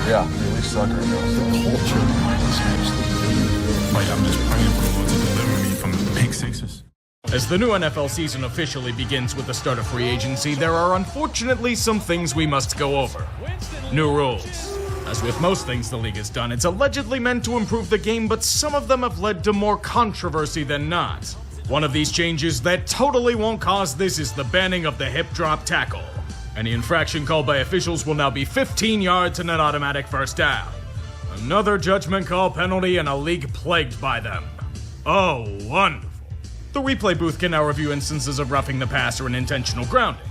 Yeah, we suck right now. The culture is actually like, I'm just praying for the Lord to deliver me from the pick sixes. As the new NFL season officially begins with the start of free agency, there are unfortunately some things we must go over. New rules. As with most things the league has done, it's allegedly meant to improve the game, but some of them have led to more controversy than not. One of these changes that totally won't cause this is the banning of the hip drop tackle. Any infraction called by officials will now be 15 yards and an automatic first down. Another judgment call penalty and a league plagued by them. Oh, wonderful. The replay booth can now review instances of roughing the passer and intentional grounding.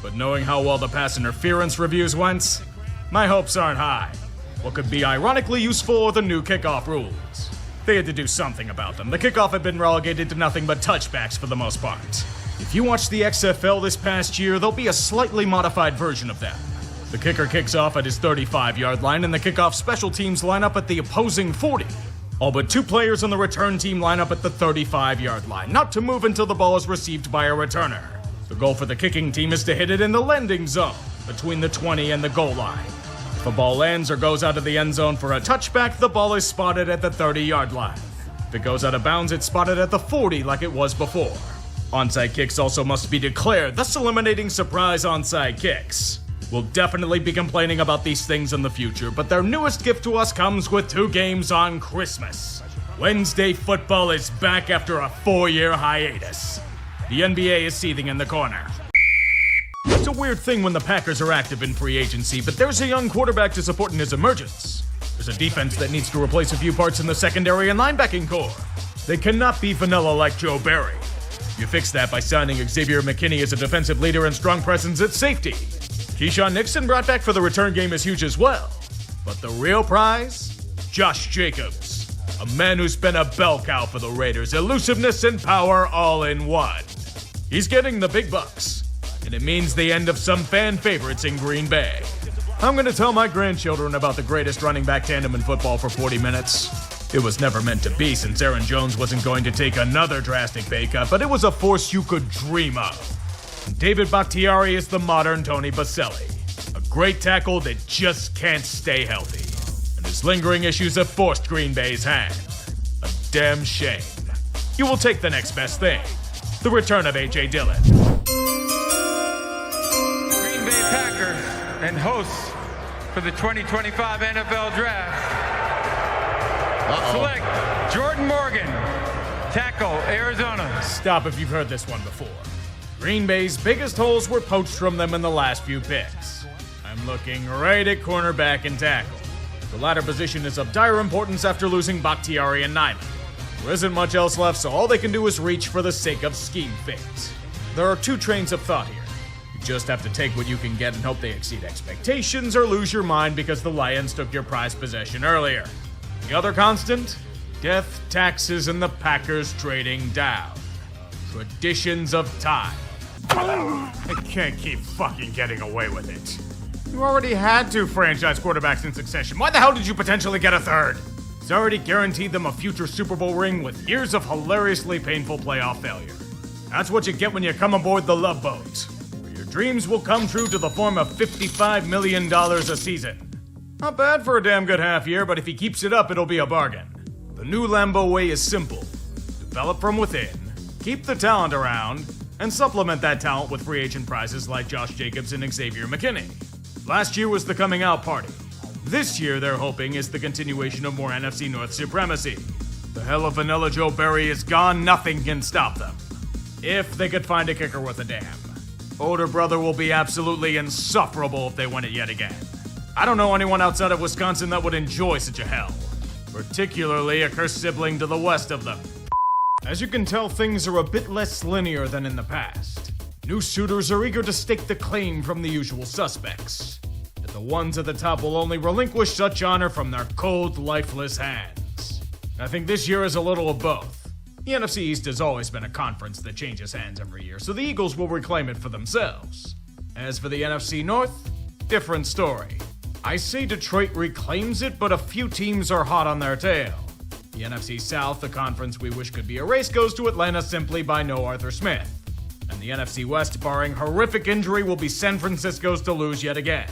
But knowing how well the pass interference reviews went, my hopes aren't high. What could be ironically useful are the new kickoff rules. They had to do something about them. The kickoff had been relegated to nothing but touchbacks for the most part. If you watch the XFL this past year, there'll be a slightly modified version of them. The kicker kicks off at his 35-yard line, and the kickoff special teams line up at the opposing 40. All but two players on the return team line up at the 35-yard line, not to move until the ball is received by a returner. The goal for the kicking team is to hit it in the landing zone, between the 20 and the goal line. If the ball lands or goes out of the end zone for a touchback, the ball is spotted at the 30-yard line. If it goes out of bounds, it's spotted at the 40 like it was before. Onside kicks also must be declared, thus eliminating surprise onside kicks. We'll definitely be complaining about these things in the future, but their newest gift to us comes with 2 games on Christmas. Wednesday football is back after a 4-year hiatus. The NBA is seething in the corner. It's a weird thing when the Packers are active in free agency, but there's a young quarterback to support in his emergence. There's a defense that needs to replace a few parts in the secondary and linebacking core. They cannot be vanilla like Joe Barry. You fix that by signing Xavier McKinney as a defensive leader and strong presence at safety. Keyshawn Nixon brought back for the return game is huge as well. But the real prize? Josh Jacobs. A man who's been a bell cow for the Raiders. Elusiveness and power all in one. He's getting the big bucks. And it means the end of some fan favorites in Green Bay. I'm going to tell my grandchildren about the greatest running back tandem in football for 40 minutes. It was never meant to be since Aaron Jones wasn't going to take another drastic pay cut, but it was a force you could dream of. David Bakhtiari is the modern Tony Baselli, a great tackle that just can't stay healthy. And his lingering issues have forced Green Bay's hand. A damn shame. You will take the next best thing, the return of A.J. Dillon. Green Bay Packers and hosts for the 2025 NFL Draft. Select Jordan Morgan, tackle, Arizona. Stop if you've heard this one before. Green Bay's biggest holes were poached from them in the last few picks. I'm looking right at cornerback and tackle. The latter position is of dire importance after losing Bakhtiari and Nyman. There isn't much else left, so all they can do is reach for the sake of scheme fit. There are 2 trains of thought here. You just have to take what you can get and hope they exceed expectations, or lose your mind because the Lions took your prized possession earlier. The other constant? Death, taxes, and the Packers trading down. Traditions of time. I can't keep fucking getting away with it. You already had 2 franchise quarterbacks in succession. Why the hell did you potentially get a third? It's already guaranteed them a future Super Bowl ring with years of hilariously painful playoff failure. That's what you get when you come aboard the Love Boat, where your dreams will come true to the form of $55 million a season. Not bad for a damn good half year, but if he keeps it up, it'll be a bargain. The new Lambeau way is simple. Develop from within, keep the talent around, and supplement that talent with free agent prizes like Josh Jacobs and Xavier McKinney. Last year was the coming out party. This year, they're hoping, is the continuation of more NFC North supremacy. The hell of vanilla Joe Barry is gone, nothing can stop them. If they could find a kicker worth a damn. Older brother will be absolutely insufferable if they win it yet again. I don't know anyone outside of Wisconsin that would enjoy such a hell. Particularly a cursed sibling to the west of them. As you can tell, things are a bit less linear than in the past. New suitors are eager to stake the claim from the usual suspects. And the ones at the top will only relinquish such honor from their cold, lifeless hands. I think this year is a little of both. The NFC East has always been a conference that changes hands every year, so the Eagles will reclaim it for themselves. As for the NFC North, different story. I say Detroit reclaims it, but a few teams are hot on their tail. The NFC South, the conference we wish could be a race, goes to Atlanta simply by no Arthur Smith. And The NFC West, barring horrific injury, will be San Francisco's to lose yet again.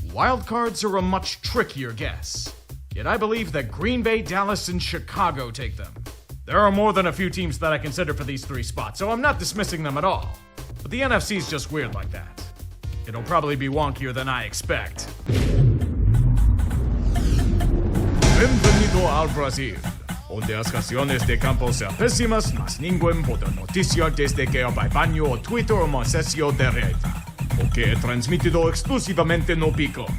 Wildcards are a much trickier guess. Yet I believe that Green Bay, Dallas, and Chicago take them. There are more than a few teams that I consider for these 3 spots, so I'm not dismissing them at all. But the NFC's just weird like that. It'll probably be wonkier than I expect. Bienvenido al Brasil, onde as canciones de campo sean pésimas, mas ninguém pode noticiar desde que el baño o Twitter o Marcesio de red, porque é transmitido exclusivamente no Peacock.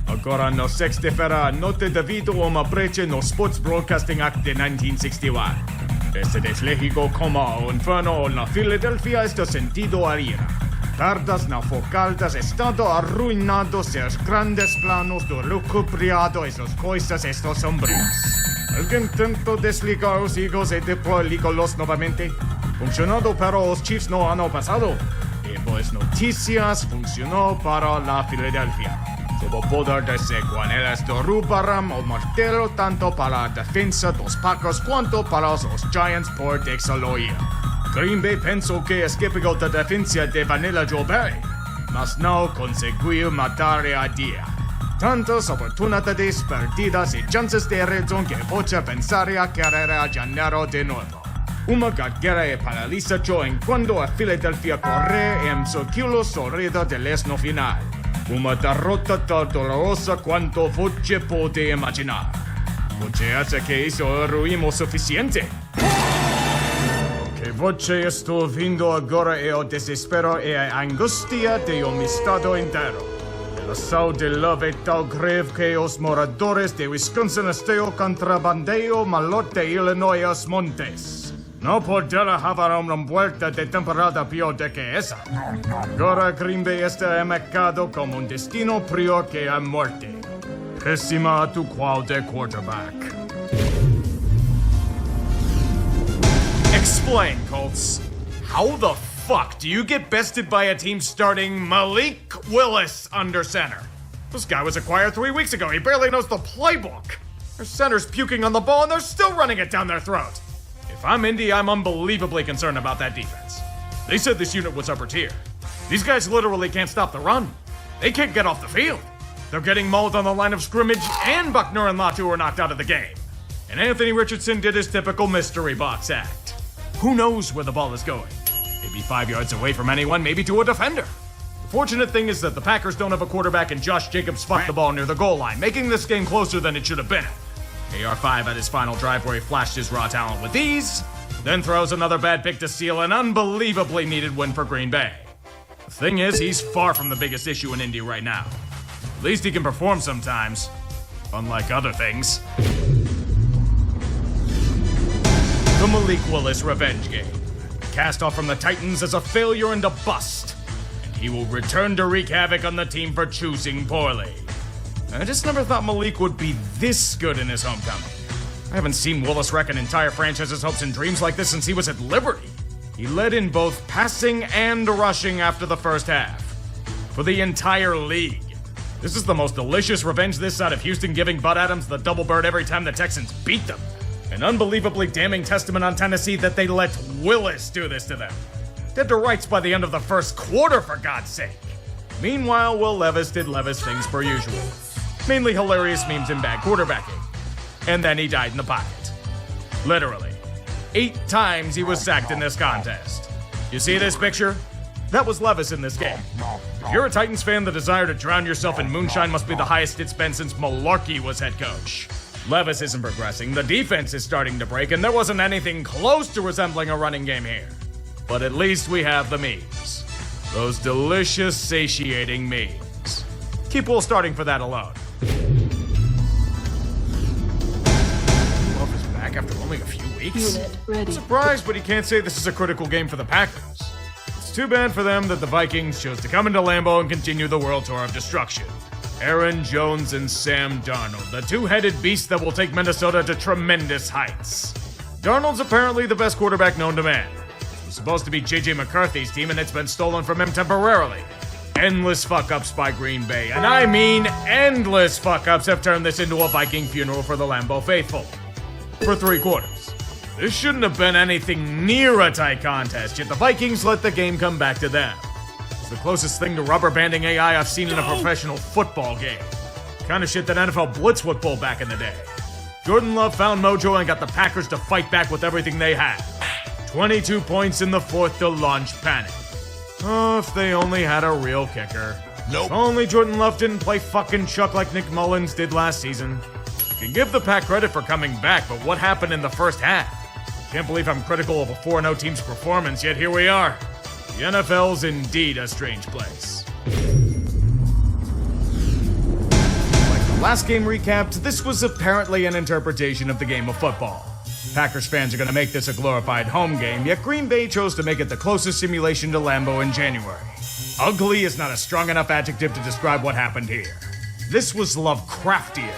Agora no sexta-feira, noite devido a uma brecha no Sports Broadcasting Act de 1961. Este deslégico como o inferno na Filadélfia está sentido a ira. Tardas na focaldas estado arruinado seus grandes planos do lucubriado e suas coisas estos sombrias. Alguém tentou desligar os Eagles e depois ligá-los novamente? Funcionado para os Chiefs no ano passado. E boas notícias funcionou para a Filadélfia. Sob o poder de ser quando eles derrubaram o martelo tanto para a defesa dos Packers quanto para os Giants por desaloia. Green Bay pensou que escapou da defesa de Vanilla Joe Barry, mas não conseguiu matar a dia. Tantas oportunidades perdidas e chances de razão que pode pensar a carreira a janeiro de novo. Uma carreira e paralisação enquanto a Philadelphia corre em círculo sorrido de les no final. Uma derrota tão dolorosa quanto você pode imaginar. Você acha que isso é ruim o suficiente? Que você está ouvindo agora é o desespero e a angústia de um estado inteiro. A saúde de Love é tão grave que os moradores de Wisconsin estão contrabandeando malote de Illinois aos montes. Não poderá haver uma volta de temporada pior do que essa. Agora Green Bay está marcado como um destino pior que a morte. Péssima atual de quarterback. Explain, Colts. How the fuck do you get bested by a team starting Malik Willis under center? This guy was acquired 3 weeks ago. He barely knows the playbook. Their center's puking on the ball and they're still running it down their throat. If I'm Indy, I'm unbelievably concerned about that defense. They said this unit was upper tier. These guys literally can't stop the run. They can't get off the field. They're getting mauled on the line of scrimmage, and Buckner and Latu were knocked out of the game. And Anthony Richardson did his typical mystery box act. Who knows where the ball is going? Maybe 5 yards away from anyone, maybe to a defender. The fortunate thing is that the Packers don't have a quarterback and Josh Jacobs fucked the ball near the goal line, making this game closer than it should have been. AR5 at his final drive where he flashed his raw talent with ease, then throws another bad pick to seal an unbelievably needed win for Green Bay. The thing is, he's far from the biggest issue in Indy right now. At least he can perform sometimes, unlike other things. The Malik Willis revenge game. Cast off from the Titans as a failure and a bust, and he will return to wreak havoc on the team for choosing poorly. I just never thought Malik would be this good in his homecoming. I haven't seen Willis wreck an entire franchise's hopes and dreams like this since he was at Liberty. He led in both passing and rushing after the first half. For the entire league. This is the most delicious revenge this side of Houston, giving Bud Adams the double bird every time the Texans beat them. An unbelievably damning testament on Tennessee that they let Willis do this to them. Dead to rights by the end of the first quarter, for God's sake. Meanwhile, Will Levis did Levis things per usual. Mainly hilarious memes and bad quarterbacking. And then he died in the pocket. Literally. 8 times he was sacked in this contest. You see this picture? That was Levis in this game. If you're a Titans fan, the desire to drown yourself in moonshine must be the highest it's been since Malarkey was head coach. Levis isn't progressing, the defense is starting to break, and there wasn't anything close to resembling a running game here. But at least we have the memes. Those delicious, satiating memes. Keep Will starting for that alone. Love is back after only a few weeks. Unit ready. I'm surprised, but he can't say this is a critical game for the Packers. It's too bad for them that the Vikings chose to come into Lambeau and continue the world tour of destruction. Aaron Jones and Sam Darnold, the two-headed beasts that will take Minnesota to tremendous heights. Darnold's apparently the best quarterback known to man. It was supposed to be J.J. McCarthy's team, and it's been stolen from him temporarily. Endless fuck-ups by Green Bay, and I mean endless fuck-ups have turned this into a Viking funeral for the Lambeau faithful. For 3 quarters. This shouldn't have been anything near a tight contest, yet the Vikings let the game come back to them. It's the closest thing to rubber banding AI I've seen in a professional football game. Kind of shit that NFL Blitz would pull back in the day. Jordan Love found mojo and got the Packers to fight back with everything they had. 22 points in the fourth to launch panic. Oh, if they only had a real kicker. Nope. If only Jordan Love didn't play fucking Chuck like Nick Mullins did last season. I can give the Pack credit for coming back, but what happened in the first half? Can't believe I'm critical of a 4-0 team's performance, yet here we are. The NFL's indeed a strange place. Like the last game recapped, this was apparently an interpretation of the game of football. Packers fans are going to make this a glorified home game, yet Green Bay chose to make it the closest simulation to Lambeau in January. Ugly is not a strong enough adjective to describe what happened here. This was Lovecraftian,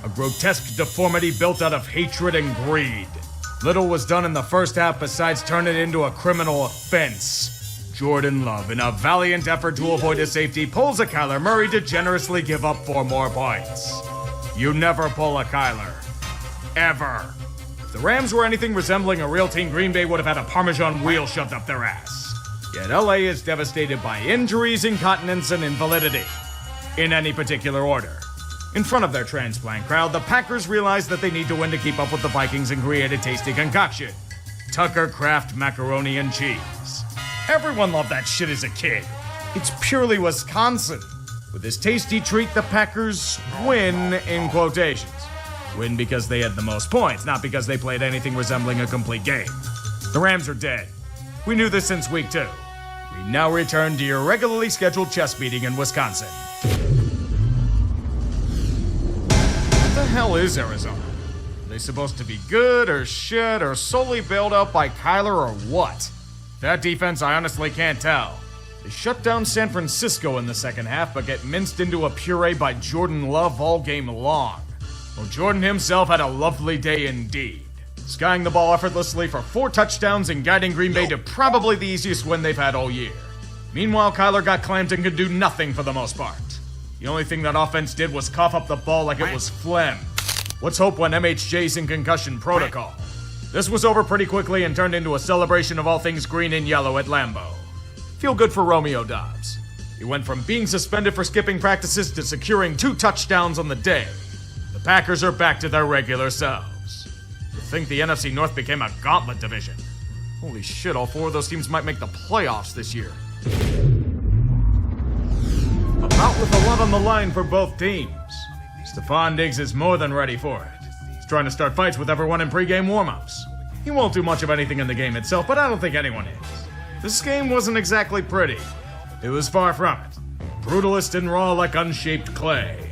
a grotesque deformity built out of hatred and greed. Little was done in the first half besides turn it into a criminal offense. Jordan Love, in a valiant effort to avoid a safety, pulls a Kyler Murray to generously give up 4 more points. You never pull a Kyler. Ever. If the Rams were anything resembling a real team, Green Bay would have had a Parmesan wheel shoved up their ass. Yet LA is devastated by injuries, incontinence, and invalidity. In any particular order. In front of their transplant crowd, the Packers realize that they need to win to keep up with the Vikings and create a tasty concoction. Tucker Kraft macaroni and cheese. Everyone loved that shit as a kid. It's purely Wisconsin. With this tasty treat, the Packers win in quotations. Win because they had the most points, not because they played anything resembling a complete game. The Rams are dead. We knew this since week 2. We now return to your regularly scheduled chess meeting in Wisconsin. What the hell is Arizona? Are they supposed to be good or shit or solely bailed out by Kyler or what? That defense, I honestly can't tell. They shut down San Francisco in the second half, but get minced into a puree by Jordan Love all game long. Well, Jordan himself had a lovely day indeed, skying the ball effortlessly for 4 touchdowns and guiding Green Bay to probably the easiest win they've had all year. Meanwhile, Kyler got clamped and could do nothing for the most part. The only thing that offense did was cough up the ball like it was phlegm. Let's hope when MHJ's in concussion protocol. This was over pretty quickly and turned into a celebration of all things green and yellow at Lambeau. Feel good for Romeo Doubs. He went from being suspended for skipping practices to securing 2 touchdowns on the day. The Packers are back to their regular selves. To think the NFC North became a gauntlet division. Holy shit, all 4 of those teams might make the playoffs this year. A bout with a lot on the line for both teams. Stephon Diggs is more than ready for it. He's trying to start fights with everyone in pregame warm-ups. He won't do much of anything in the game itself, but I don't think anyone is. This game wasn't exactly pretty. It was far from it. Brutalist and raw like unshaped clay.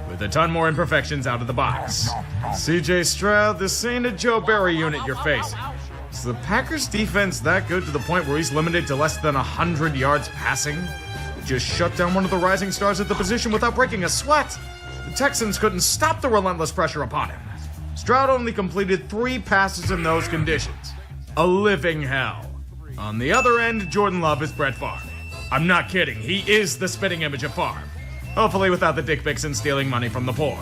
With a ton more imperfections out of the box. CJ Stroud, this ain't a Joe Barry unit you're facing. Is the Packers defense that good to the point where he's limited to less than 100 yards passing? He just shut down one of the rising stars at the position without breaking a sweat. The Texans couldn't stop the relentless pressure upon him. Stroud only completed 3 passes in those conditions. A living hell. On the other end, Jordan Love is Brett Favre. I'm not kidding, he is the spitting image of Favre. Hopefully without the dick pics and stealing money from the poor.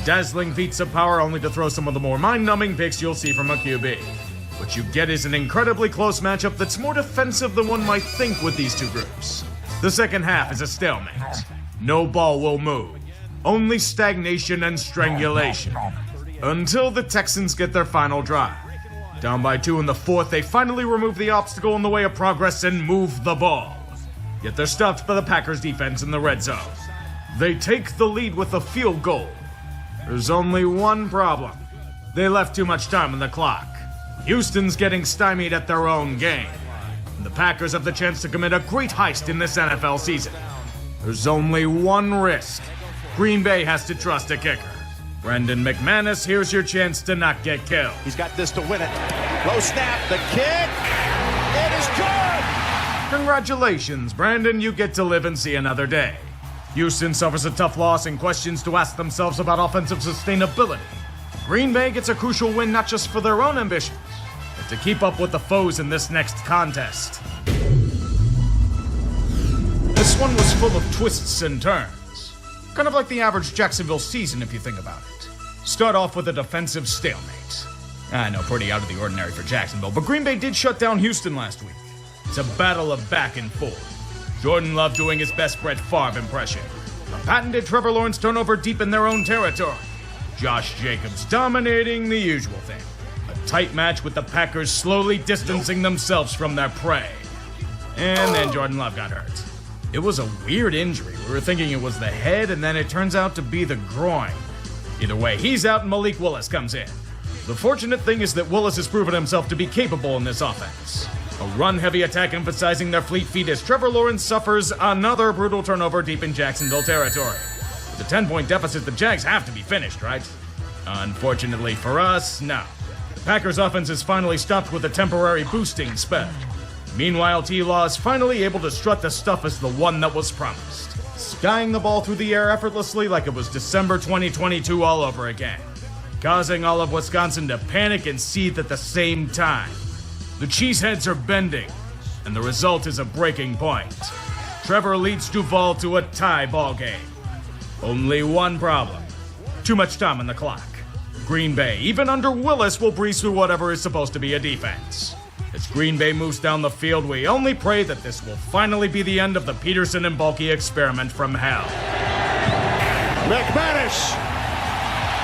Dazzling feats of power only to throw some of the more mind-numbing picks you'll see from a QB. What you get is an incredibly close matchup that's more defensive than one might think with these 2 groups. The second half is a stalemate. No ball will move. Only stagnation and strangulation. Until the Texans get their final drive. Down by 2 in the 4th, they finally remove the obstacle in the way of progress and move the ball. Yet they're stopped by the Packers defense in the red zone. They take the lead with a field goal. There's only one problem. They left too much time on the clock. Houston's getting stymied at their own game. And the Packers have the chance to commit a great heist in this NFL season. There's only one risk. Green Bay has to trust a kicker. Brendan McManus, here's your chance to not get killed. He's got this to win it. Low snap, the kick. It is good. Congratulations, Brandon. You get to live and see another day. Houston suffers a tough loss and questions to ask themselves about offensive sustainability. Green Bay gets a crucial win not just for their own ambitions, but to keep up with the foes in this next contest. This one was full of twists and turns. Kind of like the average Jacksonville season if you think about it. Start off with a defensive stalemate. I know, pretty out of the ordinary for Jacksonville, but Green Bay did shut down Houston last week. It's a battle of back and forth. Jordan Love doing his best Brett Favre impression. A patented Trevor Lawrence turnover deep in their own territory. Josh Jacobs dominating the usual thing. A tight match with the Packers slowly distancing themselves from their prey. And then Jordan Love got hurt. It was a weird injury. We were thinking it was the head, and then it turns out to be the groin. Either way, he's out and Malik Willis comes in. The fortunate thing is that Willis has proven himself to be capable in this offense. A run-heavy attack emphasizing their fleet feet as Trevor Lawrence suffers another brutal turnover deep in Jacksonville territory. With a 10-point deficit, the Jags have to be finished, right? Unfortunately for us, no. The Packers' offense is finally stopped with a temporary boosting spell. Meanwhile, T-Law is finally able to strut the stuff as the one that was promised, skying the ball through the air effortlessly like it was December 2022 all over again, causing all of Wisconsin to panic and seethe at the same time. The cheeseheads are bending, and the result is a breaking point. Trevor leads Duval to a tie ball game. Only one problem: too much time on the clock. Green Bay, even under Willis, will breeze through whatever is supposed to be a defense. As Green Bay moves down the field, we only pray that this will finally be the end of the Peterson and Bulky experiment from hell. McManus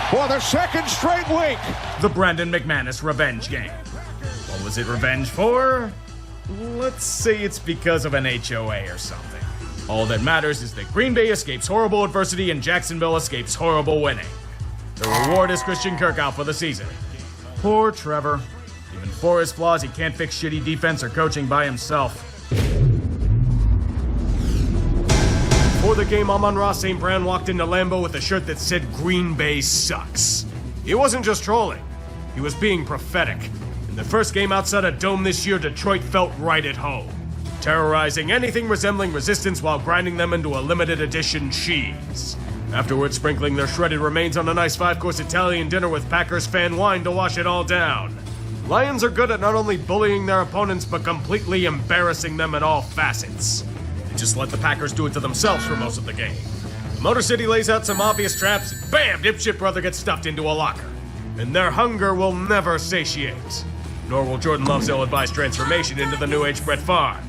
for the second straight week. The Brandon McManus revenge game. What was it revenge for? Let's say it's because of an HOA or something. All that matters is that Green Bay escapes horrible adversity and Jacksonville escapes horrible winning. The reward is Christian Kirk out for the season. Poor Trevor. Even for his flaws, he can't fix shitty defense or coaching by himself. Before the game, Amon-Ra St. Brown walked into Lambeau with a shirt that said Green Bay sucks. He wasn't just trolling. He was being prophetic. In the first game outside a dome this year, Detroit felt right at home, terrorizing anything resembling resistance while grinding them into a limited edition cheese. Afterwards, sprinkling their shredded remains on a nice 5-course Italian dinner with Packers fan wine to wash it all down. Lions are good at not only bullying their opponents, but completely embarrassing them in all facets. They just let the Packers do it to themselves for most of the game. The Motor City lays out some obvious traps, and bam, dipshit brother gets stuffed into a locker. And their hunger will never satiate. Nor will Jordan Love's ill-advised transformation into the new age Brett Favre.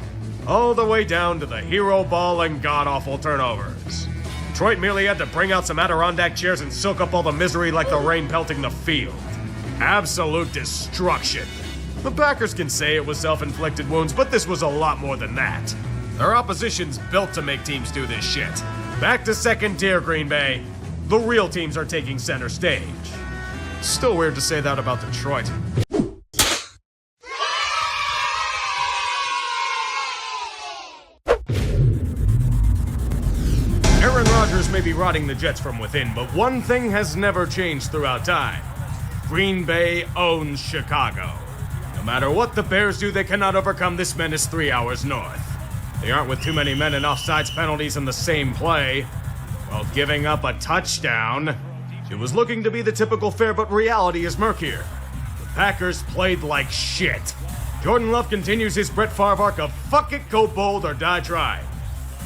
All the way down to the hero ball and god-awful turnovers. Detroit merely had to bring out some Adirondack chairs and soak up all the misery like the rain pelting the field. Absolute destruction. The Packers can say it was self-inflicted wounds, but this was a lot more than that. Their opposition's built to make teams do this shit. Back to second tier, Green Bay. The real teams are taking center stage. Still weird to say that about Detroit. Aaron Rodgers may be rotting the Jets from within, but one thing has never changed throughout time. Green Bay owns Chicago. No matter what the Bears do, they cannot overcome this menace 3 hours north. They aren't with too many men and offsides penalties in the same play. While giving up a touchdown, it was looking to be the typical fare, but reality is murkier. The Packers played like shit. Jordan Love continues his Brett Favre arc of fuck it, go bold, or die trying,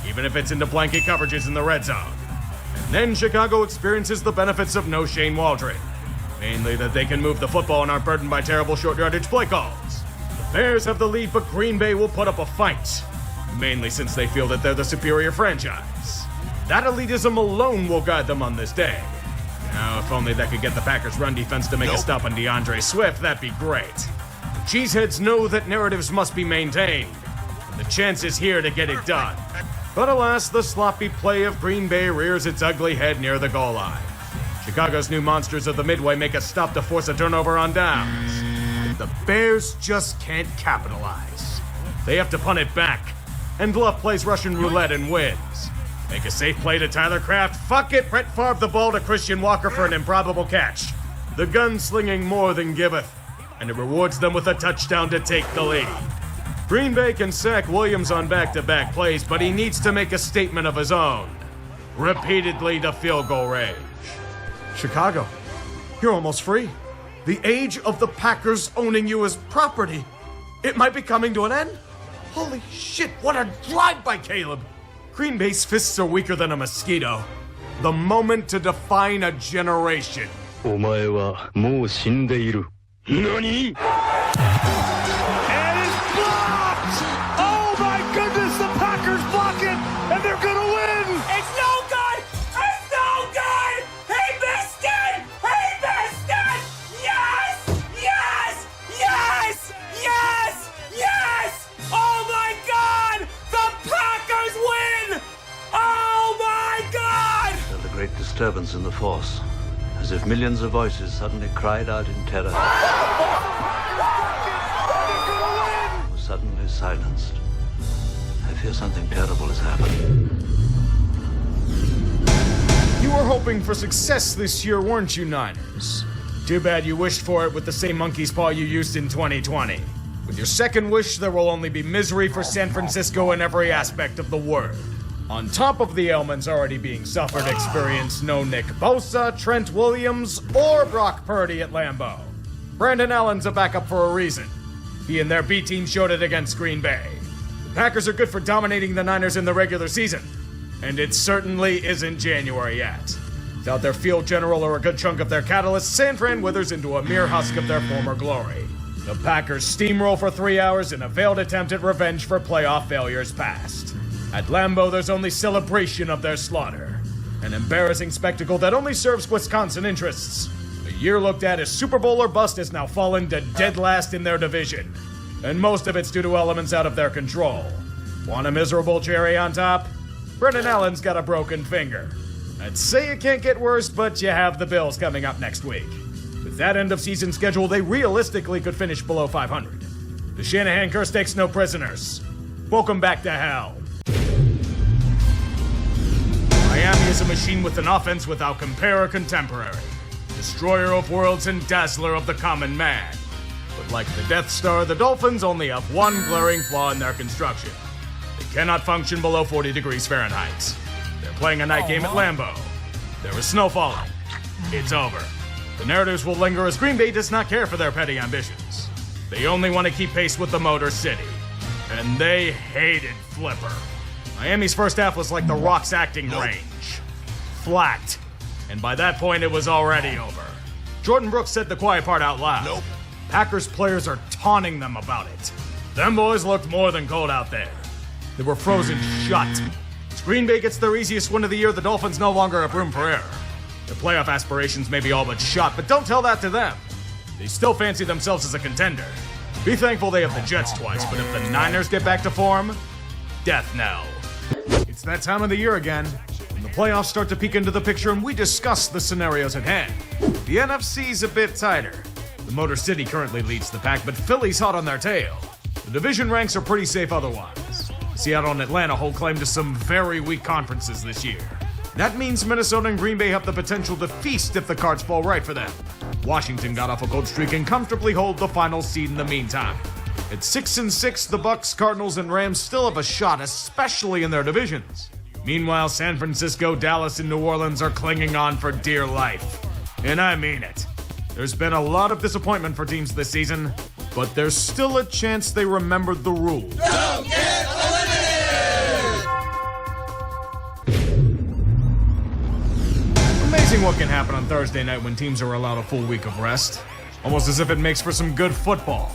even if it's into blanket coverages in the red zone. And then Chicago experiences the benefits of no Shane Waldron. Mainly that they can move the football and aren't burdened by terrible short yardage play calls. The Bears have the lead, but Green Bay will put up a fight. Mainly since they feel that they're the superior franchise. That elitism alone will guide them on this day. Now, if only that could get the Packers' run defense to make a stop on DeAndre Swift, that'd be great. The Cheeseheads know that narratives must be maintained, and the chance is here to get it done. But alas, the sloppy play of Green Bay rears its ugly head near the goal line. Chicago's new monsters of the Midway make a stop to force a turnover on downs. The Bears just can't capitalize. They have to punt it back, and Love plays Russian roulette and wins. Make a safe play to Tyler Kraft. Fuck it, Brett Favre the ball to Christian Walker for an improbable catch. The gunslinging more than giveth, and it rewards them with a touchdown to take the lead. Green Bay can sack Williams on back-to-back plays, but he needs to make a statement of his own. Repeatedly to field goal range. Chicago, you're almost free. The age of the Packers owning you as property. It might be coming to an end. Holy shit, what a drive by Caleb. Green Bay's fists are weaker than a mosquito. The moment to define a generation. お前はもう死んでいる。NANI?! And it's blocked! Oh my goodness, the Packers block it, and they're gonna win! It's no good! It's no good! He missed it! He missed it! Yes! Yes! Yes! Yes! Yes! Oh my God! The Packers win! Oh my God! Felt a great disturbance in the force, as if millions of voices suddenly cried out in terror. Was suddenly silenced. I fear something terrible has happened. You were hoping for success this year, weren't you, Niners? Too bad you wished for it with the same monkey's paw you used in 2020. With your second wish, there will only be misery for San Francisco in every aspect of the word. On top of the ailments already being suffered, experience no Nick Bosa, Trent Williams, or Brock Purdy at Lambeau. Brandon Allen's a backup for a reason. He and their B team showed it against Green Bay. The Packers are good for dominating the Niners in the regular season, and it certainly isn't January yet. Without their field general or a good chunk of their catalyst, San Fran withers into a mere husk of their former glory. The Packers steamroll for 3 hours in a failed attempt at revenge for playoff failures past. At Lambeau, there's only celebration of their slaughter. An embarrassing spectacle that only serves Wisconsin interests. A year looked at as Super Bowl or bust has now fallen to dead last in their division. And most of it's due to elements out of their control. Want a miserable cherry on top? Brendan Allen's got a broken finger. I'd say it can't get worse, but you have the Bills coming up next week. With that end-of-season schedule, they realistically could finish below 500. The Shanahan curse takes no prisoners. Welcome back to hell. Miami is a machine with an offense without compare or contemporary. Destroyer of worlds and dazzler of the common man. But like the Death Star, the Dolphins only have one glaring flaw in their construction. They cannot function below 40 degrees Fahrenheit. They're playing a night game at Lambeau. There is snow falling. It's over. The narratives will linger as Green Bay does not care for their petty ambitions. They only want to keep pace with the Motor City. And they hated Flipper. Miami's first half was like The Rock's acting range. Flat. And by that point, it was already over. Jordan Brooks said the quiet part out loud. Packers players are taunting them about it. Them boys looked more than cold out there. They were frozen shut. As Green Bay gets their easiest win of the year, the Dolphins no longer have room for error. Their playoff aspirations may be all but shot, but don't tell that to them. They still fancy themselves as a contender. Be thankful they have the Jets twice, but if the Niners get back to form, death knell. It's that time of the year again, when the playoffs start to peek into the picture and we discuss the scenarios at hand. The NFC's a bit tighter. The Motor City currently leads the pack, but Philly's hot on their tail. The division ranks are pretty safe otherwise. Seattle and Atlanta hold claim to some very weak conferences this year. That means Minnesota and Green Bay have the potential to feast if the cards fall right for them. Washington got off a cold streak and comfortably hold the final seed in the meantime. At 6-6, the Bucks, Cardinals, and Rams still have a shot, especially in their divisions. Meanwhile, San Francisco, Dallas, and New Orleans are clinging on for dear life. And I mean it. There's been a lot of disappointment for teams this season, but there's still a chance they remembered the rules. Don't get eliminated! Amazing what can happen on Thursday night when teams are allowed a full week of rest. Almost as if it makes for some good football.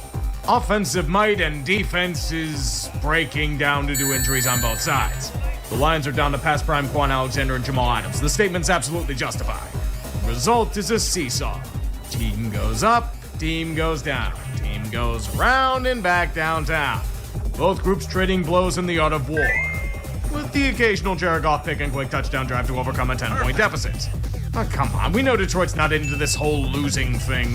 Offensive might and defense is breaking down due to injuries on both sides. The Lions are down to past prime Quan Alexander and Jamal Adams. The statement's absolutely justified. The result is a seesaw. Team goes up, team goes down. Team goes round and back downtown. Both groups trading blows in the art of war. With the occasional Jared Goff pick and quick touchdown drive to overcome a 10-point deficit. Oh, come on, we know Detroit's not into this whole losing thing.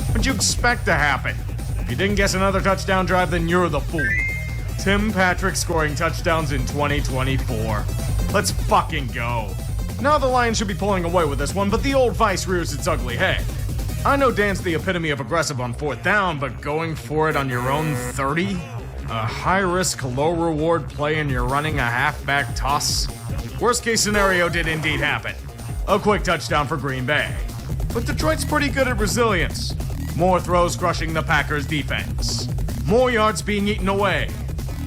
What'd you expect to happen? If you didn't guess another touchdown drive, then you're the fool. Tim Patrick scoring touchdowns in 2024. Let's fucking go. Now the Lions should be pulling away with this one, but the old vice rears its ugly head. I know Dan's the epitome of aggressive on fourth down, but going for it on your own 30? A high-risk, low-reward play and you're running a halfback toss? Worst case scenario did indeed happen. A quick touchdown for Green Bay. But Detroit's pretty good at resilience. More throws crushing the Packers' defense. More yards being eaten away.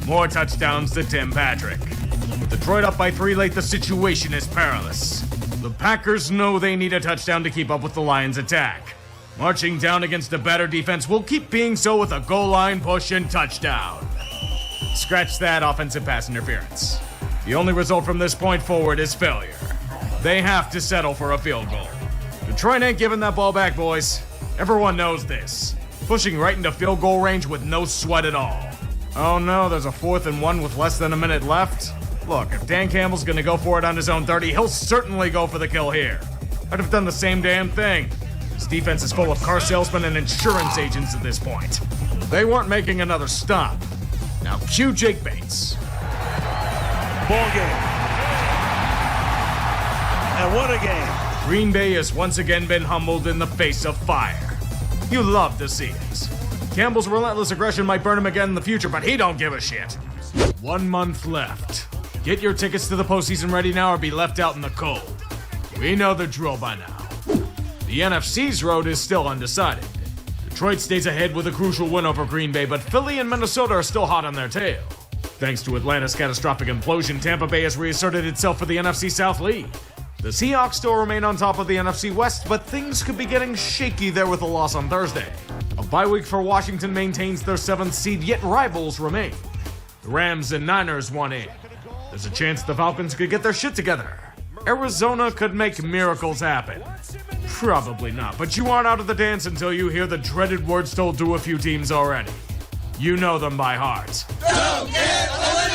More touchdowns to Tim Patrick. With Detroit up by 3 late, the situation is perilous. The Packers know they need a touchdown to keep up with the Lions' attack. Marching down against a better defense will keep being so with a goal line push and touchdown. Scratch that offensive pass interference. The only result from this point forward is failure. They have to settle for a field goal. Detroit ain't giving that ball back, boys. Everyone knows this. Pushing right into field goal range with no sweat at all. Oh no, there's a 4th and 1 with less than a minute left. Look, if Dan Campbell's gonna go for it on his own 30, he'll certainly go for the kill here. I'd have done the same damn thing. This defense is full of car salesmen and insurance agents at this point. They weren't making another stop. Now cue Jake Bates. Ball game. And what a game. Green Bay has once again been humbled in the face of fire. You love to see it. Campbell's relentless aggression might burn him again in the future, but he don't give a shit. 1 month left. Get your tickets to the postseason ready now or be left out in the cold. We know the drill by now. The NFC's road is still undecided. Detroit stays ahead with a crucial win over Green Bay, but Philly and Minnesota are still hot on their tail. Thanks to Atlanta's catastrophic implosion, Tampa Bay has reasserted itself for the NFC South lead. The Seahawks still remain on top of the NFC West, but things could be getting shaky there with a loss on Thursday. A bye week for Washington maintains their 7th seed, yet rivals remain. The Rams and Niners won in. There's a chance the Falcons could get their shit together. Arizona could make miracles happen. Probably not, but you aren't out of the dance until you hear the dreaded words told to a few teams already. You know them by heart. Don't get eliminated!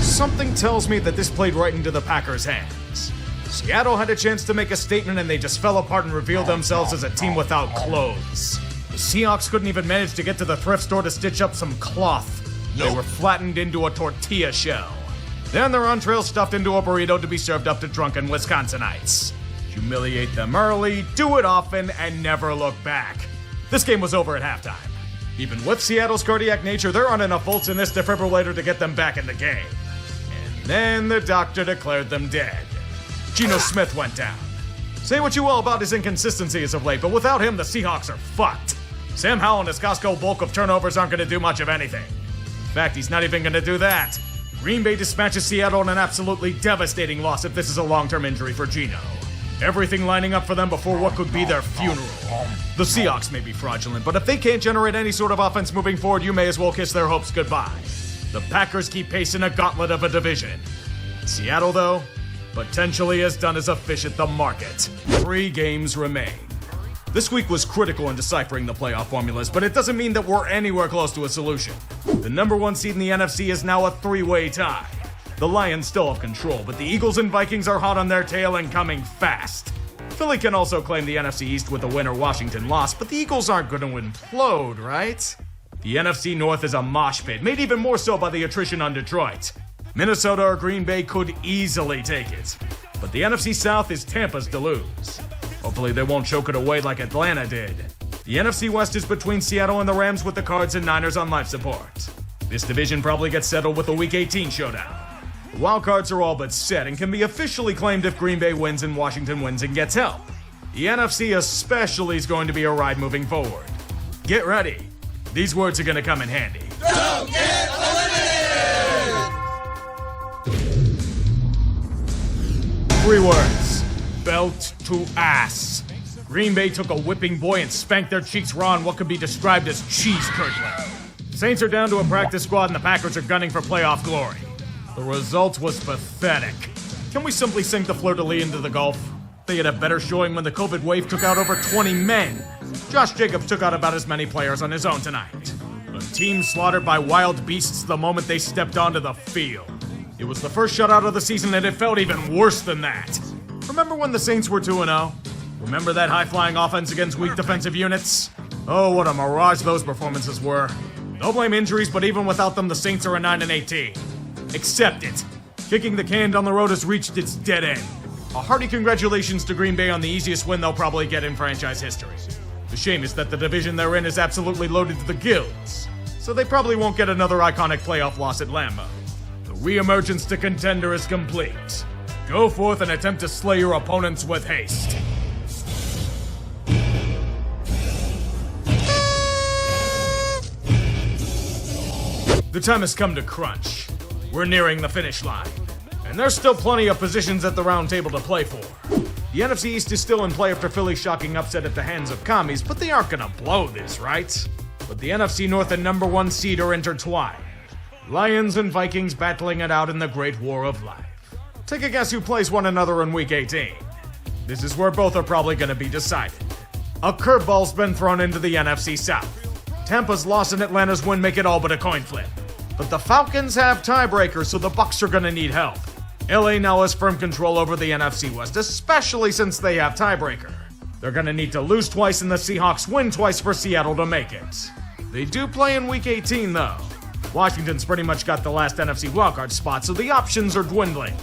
Something tells me that this played right into the Packers' hands. Seattle had a chance to make a statement and they just fell apart and revealed themselves as a team without clothes. The Seahawks couldn't even manage to get to the thrift store to stitch up some cloth. They were flattened into a tortilla shell. Then their entrails stuffed into a burrito to be served up to drunken Wisconsinites. Humiliate them early, do it often, and never look back. This game was over at halftime. Even with Seattle's cardiac nature, there aren't enough volts in this defibrillator to get them back in the game. And then the doctor declared them dead. Geno Smith went down. Say what you will about his inconsistencies of late, but without him, the Seahawks are fucked. Sam Howell and his Costco bulk of turnovers aren't going to do much of anything. In fact, he's not even going to do that. Green Bay dispatches Seattle in an absolutely devastating loss if this is a long-term injury for Geno. Everything lining up for them before what could be their funeral. The Seahawks may be fraudulent, but if they can't generate any sort of offense moving forward, you may as well kiss their hopes goodbye. The Packers keep pace in a gauntlet of a division. Seattle, though, potentially as done as a fish at the market. 3 games remain. This week was critical in deciphering the playoff formulas, but it doesn't mean that we're anywhere close to a solution. The number 1 seed in the NFC is now a 3-way tie. The Lions still have control, but the Eagles and Vikings are hot on their tail and coming fast. Philly can also claim the NFC East with a win or Washington loss, but the Eagles aren't going to implode, right? The NFC North is a mosh pit, made even more so by the attrition on Detroit. Minnesota or Green Bay could easily take it, but the NFC South is Tampa's to lose. Hopefully they won't choke it away like Atlanta did. The NFC West is between Seattle and the Rams with the Cards and Niners on life support. This division probably gets settled with a Week 18 showdown. The wild cards are all but set and can be officially claimed if Green Bay wins and Washington wins and gets help. The NFC especially is going to be a ride moving forward. Get ready. These words are going to come in handy. Don't get eliminated! 3 words. Belt to ass. Green Bay took a whipping boy and spanked their cheeks raw in what could be described as cheese curdling. Saints are down to a practice squad and the Packers are gunning for playoff glory. The result was pathetic. Can we simply sink the fleur-de-lis into the Gulf? They had a better showing when the COVID wave took out over 20 men. Josh Jacobs took out about as many players on his own tonight. A team slaughtered by wild beasts the moment they stepped onto the field. It was the first shutout of the season and it felt even worse than that. Remember when the Saints were 2-0? Remember that high-flying offense against weak defensive units? Oh, what a mirage those performances were. No blame injuries, but even without them, the Saints are a 9-8 team. Accept it. Kicking the can down the road has reached its dead end. A hearty congratulations to Green Bay on the easiest win they'll probably get in franchise history. The shame is that the division they're in is absolutely loaded to the gills, so they probably won't get another iconic playoff loss at Lambeau. The re-emergence to contender is complete. Go forth and attempt to slay your opponents with haste. The time has come to crunch. We're nearing the finish line. And there's still plenty of positions at the round table to play for. The NFC East is still in play after Philly's shocking upset at the hands of Commies, but they aren't gonna blow this, right? But the NFC North and number 1 seed are intertwined. Lions and Vikings battling it out in the Great War of Life. Take a guess who plays one another in Week 18. This is where both are probably gonna be decided. A curveball's been thrown into the NFC South. Tampa's loss and Atlanta's win make it all but a coin flip. But the Falcons have tiebreakers, so the Bucs are gonna need help. LA now has firm control over the NFC West, especially since they have tiebreaker. They're gonna need to lose twice and the Seahawks win twice for Seattle to make it. They do play in Week 18 though. Washington's pretty much got the last NFC wildcard spot, so the options are dwindling.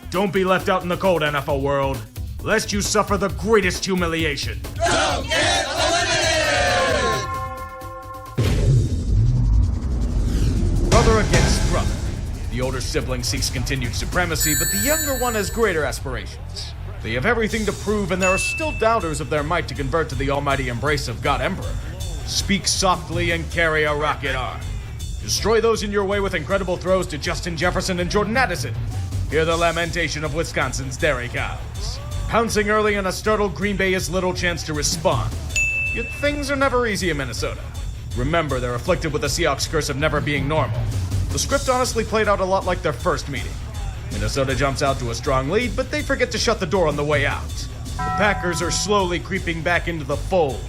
Don't be left out in the cold, NFL world, lest you suffer the greatest humiliation. Don't get eliminated! Brother against brother. The older sibling seeks continued supremacy, but the younger one has greater aspirations. They have everything to prove, and there are still doubters of their might to convert to the almighty embrace of God Emperor. Speak softly and carry a rocket arm. Destroy those in your way with incredible throws to Justin Jefferson and Jordan Addison. Hear the lamentation of Wisconsin's dairy cows. Pouncing early and a startled Green Bay has little chance to respond. Yet things are never easy in Minnesota. Remember, they're afflicted with the Seahawks curse of never being normal. The script honestly played out a lot like their first meeting. Minnesota jumps out to a strong lead, but they forget to shut the door on the way out. The Packers are slowly creeping back into the fold.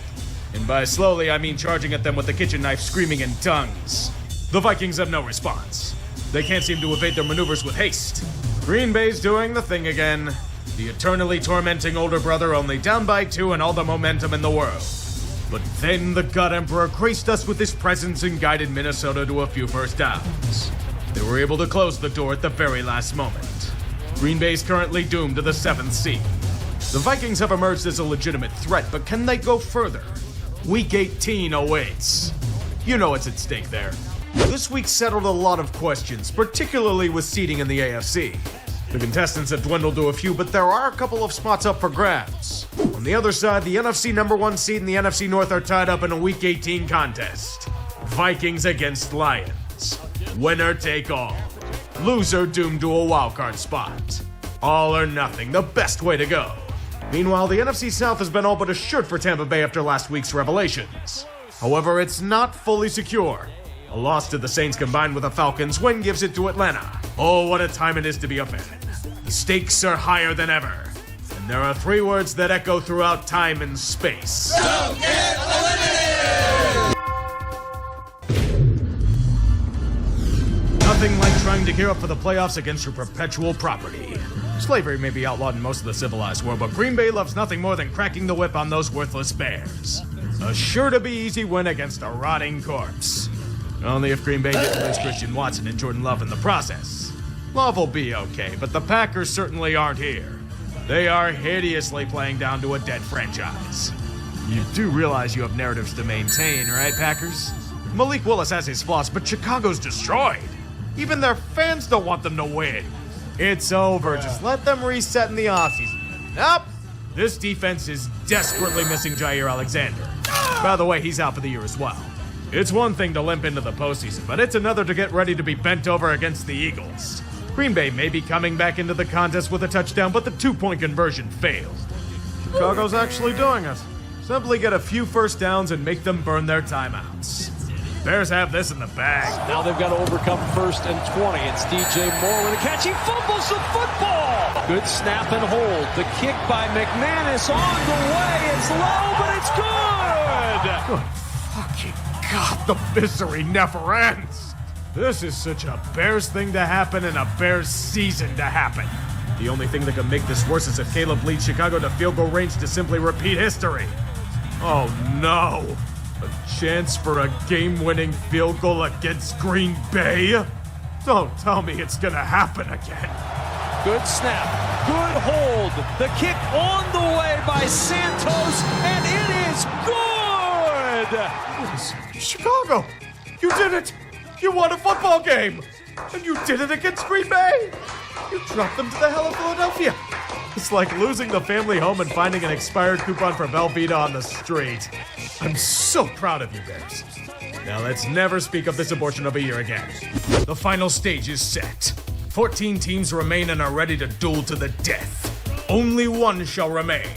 And by slowly, I mean charging at them with the kitchen knife, screaming in tongues. The Vikings have no response. They can't seem to evade their maneuvers with haste. Green Bay's doing the thing again. The eternally tormenting older brother only down by 2 and all the momentum in the world. But then the God Emperor graced us with his presence and guided Minnesota to a few first downs. They were able to close the door at the very last moment. Green Bay's currently doomed to the 7th seed. The Vikings have emerged as a legitimate threat, but can they go further? Week 18 awaits. You know what's at stake there. This week settled a lot of questions, particularly with seeding in the AFC. The contestants have dwindled to a few, but there are a couple of spots up for grabs. On the other side, the NFC number 1 seed and the NFC North are tied up in a Week 18 contest. Vikings against Lions. Winner take all. Loser doomed to a wildcard spot. All or nothing, the best way to go. Meanwhile, the NFC South has been all but assured for Tampa Bay after last week's revelations. However, it's not fully secure. A loss to the Saints combined with a Falcons win gives it to Atlanta. Oh, what a time it is to be a fan. The stakes are higher than ever. And there are 3 words that echo throughout time and space. Don't get eliminated! Nothing like trying to gear up for the playoffs against your perpetual property. Slavery may be outlawed in most of the civilized world, but Green Bay loves nothing more than cracking the whip on those worthless bears. A sure-to-be-easy win against a rotting corpse. Only if Green Bay didn't lose Christian Watson and Jordan Love in the process. Love will be okay, but the Packers certainly aren't here. They are hideously playing down to a dead franchise. You do realize you have narratives to maintain, right, Packers? Malik Willis has his flaws, but Chicago's destroyed. Even their fans don't want them to win. It's over. Just let them reset in the offseason. Nope. This defense is desperately missing Jair Alexander. By the way, he's out for the year as well. It's one thing to limp into the postseason, but it's another to get ready to be bent over against the Eagles. Green Bay may be coming back into the contest with a touchdown, but the 2-point conversion failed. Chicago's actually doing it. Simply get a few first downs and make them burn their timeouts. Bears have this in the bag. Now they've got to overcome 1st and 20. It's DJ Moore with a catch. He fumbles the football. Good snap and hold. The kick by McManus on the way. It's low, but it's good. Good fucking God, the misery never ends. This is such a Bears thing to happen and a Bears season to happen. The only thing that can make this worse is if Caleb leads Chicago to field goal range to simply repeat history. Oh no. A chance for a game-winning field goal against Green Bay? Don't tell me it's gonna happen again. Good snap, good hold. The kick on the way by Santos, and it is good! Chicago, you did it! You won a football game! And you did it against Green Bay! You dropped them to the hell of Philadelphia! It's like losing the family home and finding an expired coupon for Velveeta on the street. I'm so proud of you, Bears. Now let's never speak of this abortion of a year again. The final stage is set. 14 teams remain and are ready to duel to the death. Only one shall remain.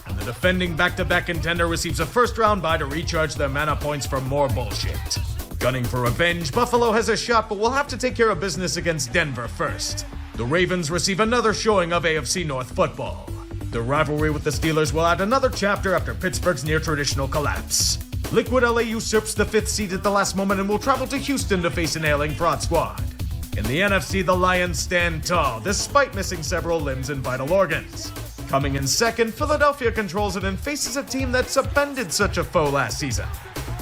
And the defending back-to-back contender receives a first-round bye to recharge their mana points for more bullshit. Gunning for revenge, Buffalo has a shot, but will have to take care of business against Denver first. The Ravens receive another showing of AFC North football. The rivalry with the Steelers will add another chapter after Pittsburgh's near-traditional collapse. Liquid LA usurps the 5th seed at the last moment and will travel to Houston to face an ailing fraud squad. In the NFC, the Lions stand tall, despite missing several limbs and vital organs. Coming in second, Philadelphia controls it and faces a team that's upended such a foe last season.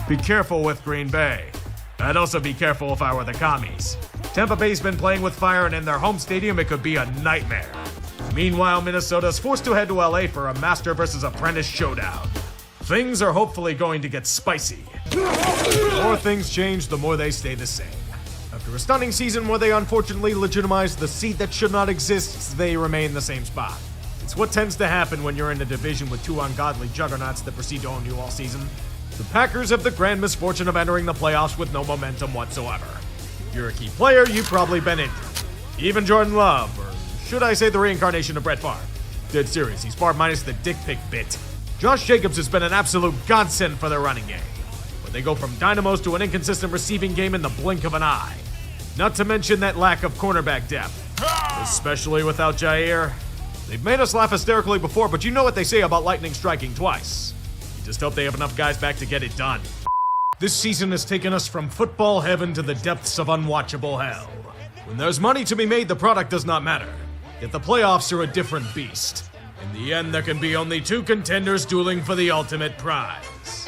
Be careful with Green Bay. I'd also be careful if I were the commies. Tampa Bay's been playing with fire, and in their home stadium, it could be a nightmare. Meanwhile, Minnesota's forced to head to LA for a master versus apprentice showdown. Things are hopefully going to get spicy. The more things change, the more they stay the same. After a stunning season where they unfortunately legitimized the seed that should not exist, they remain in the same spot. It's what tends to happen when you're in a division with two ungodly juggernauts that proceed to own you all season. The Packers have the grand misfortune of entering the playoffs with no momentum whatsoever. If you're a key player, you've probably been injured. Even Jordan Love, or should I say the reincarnation of Brett Favre. Dead serious, he's far minus the dick pic bit. Josh Jacobs has been an absolute godsend for their running game, where they go from dynamos to an inconsistent receiving game in the blink of an eye. Not to mention that lack of cornerback depth, especially without Jair. They've made us laugh hysterically before, but you know what they say about lightning striking twice. You just hope they have enough guys back to get it done. This season has taken us from football heaven to the depths of unwatchable hell. When there's money to be made, the product does not matter. Yet the playoffs are a different beast. In the end, there can be only two contenders dueling for the ultimate prize.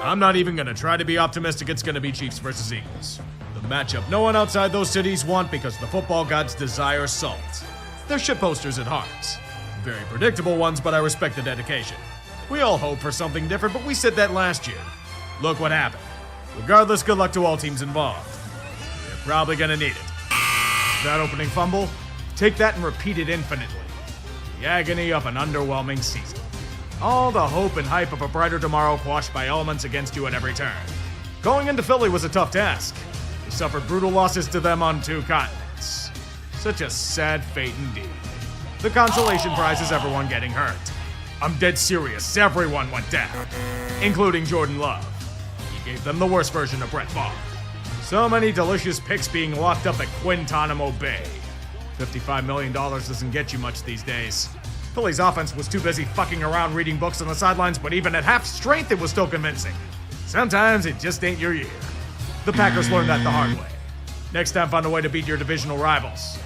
I'm not even going to try to be optimistic it's going to be Chiefs versus Eagles. The matchup no one outside those cities want because the football gods desire salt. They're shitposters at heart. Very predictable ones, but I respect the dedication. We all hope for something different, but we said that last year. Look what happened. Regardless, good luck to all teams involved. They're probably going to need it. That opening fumble? Take that and repeat it infinitely. The agony of an underwhelming season. All the hope and hype of a brighter tomorrow quashed by elements against you at every turn. Going into Philly was a tough task. We suffered brutal losses to them on 2 continents. Such a sad fate indeed. The consolation prize is everyone getting hurt. I'm dead serious, everyone went down, including Jordan Love. He gave them the worst version of Brett Favre. So many delicious picks being locked up at Guantanamo Bay. $55 million doesn't get you much these days. Philly's offense was too busy fucking around reading books on the sidelines, but even at half strength it was still convincing. Sometimes it just ain't your year. The Packers learned that the hard way. Next time, find a way to beat your divisional rivals.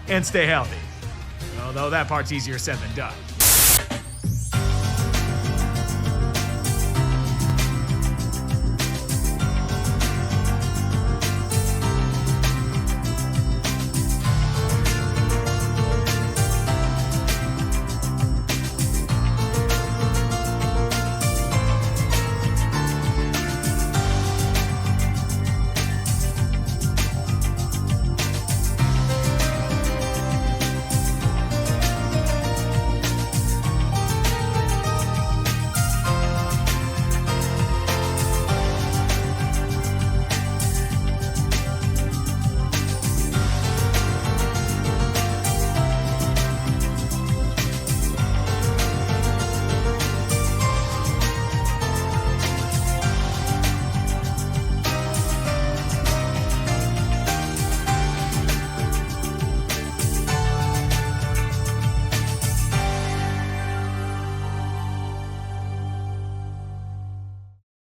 And stay healthy. Although that part's easier said than done.